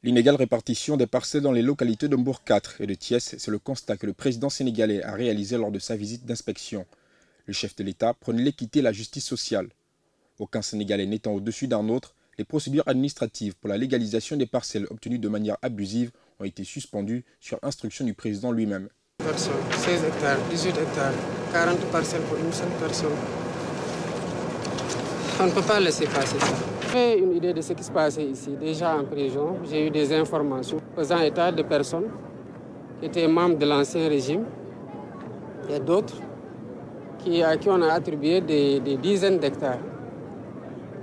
L'inégale répartition des parcelles dans les localités de Mbour 4 et de Thiès, c'est le constat que le président sénégalais a réalisé lors de sa visite d'inspection. Le chef de l'État prône l'équité et la justice sociale. Aucun Sénégalais n'étant au-dessus d'un autre, les procédures administratives pour la légalisation des parcelles obtenues de manière abusive ont été suspendues sur instruction du président lui-même. 16 hectares, 18 hectares, 40 parcelles pour une seule personne. On ne peut pas laisser passer ça. J'ai une idée de ce qui se passait ici. Déjà en prison, j'ai eu des informations faisant état de personnes qui étaient membres de l'ancien régime et d'autres à qui on a attribué des dizaines d'hectares.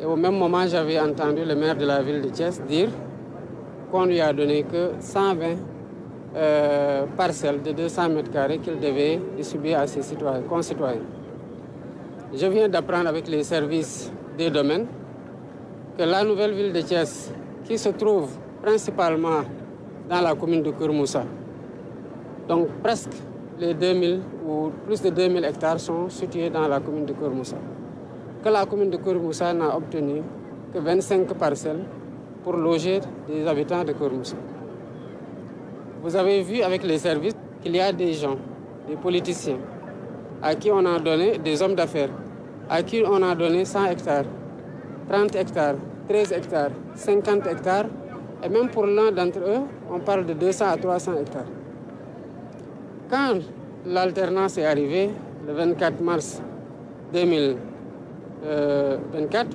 Et au même moment, j'avais entendu le maire de la ville de Thiès dire qu'on lui a donné que 120 parcelles de 200 mètres carrés qu'il devait distribuer à ses concitoyens. Je viens d'apprendre avec les services des domaines que la nouvelle ville de Thiès, qui se trouve principalement dans la commune de Keur-Moussa, donc presque les 2000 ou plus de 2000 hectares sont situés dans la commune de Keur-Moussa, que la commune de Keur-Moussa n'a obtenu que 25 parcelles pour loger des habitants de Keur-Moussa. Vous avez vu avec les services qu'il y a des gens, des politiciens, à qui on a donné, des hommes d'affaires, à qui on a donné 100 hectares, 30 hectares, 13 hectares, 50 hectares, et même pour l'un d'entre eux, on parle de 200 à 300 hectares. Quand l'alternance est arrivée, le 24 mars 2024,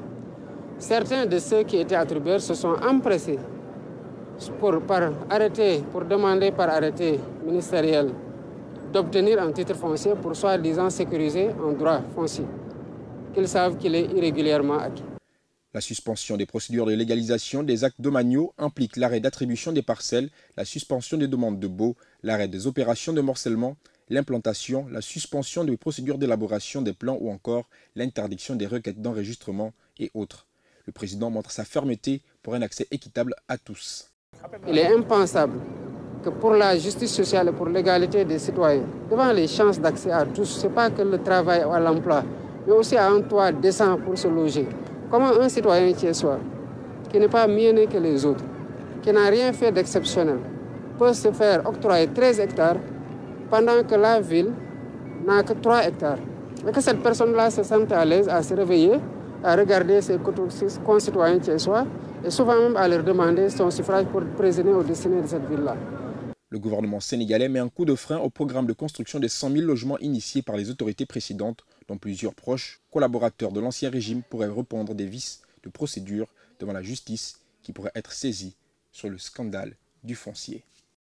certains de ceux qui étaient attribués se sont empressés pour demander par arrêté ministériel d'obtenir un titre foncier pour soi-disant sécuriser un droit foncier qu'ils savent qu'il est irrégulièrement acquis. La suspension des procédures de légalisation des actes domaniaux implique l'arrêt d'attribution des parcelles, la suspension des demandes de baux, l'arrêt des opérations de morcellement, l'implantation, la suspension des procédures d'élaboration des plans ou encore l'interdiction des requêtes d'enregistrement et autres. Le président montre sa fermeté pour un accès équitable à tous. Il est impensable que pour la justice sociale et pour l'égalité des citoyens, devant les chances d'accès à tous, ce n'est pas que le travail à l'emploi, mais aussi à un toit décent pour se loger. Comment un citoyen thiessois, qui n'est pas mieux né que les autres, qui n'a rien fait d'exceptionnel, peut se faire octroyer 13 hectares pendant que la ville n'a que 3 hectares. Et que cette personne-là se sente à l'aise à se réveiller, à regarder ses concitoyens thiessois et souvent même à leur demander son suffrage pour présider au destiné de cette ville-là. Le gouvernement sénégalais met un coup de frein au programme de construction des 100 000 logements initiés par les autorités précédentes, dont plusieurs proches collaborateurs de l'ancien régime pourraient répondre des vices de procédure devant la justice qui pourraient être saisis sur le scandale du foncier.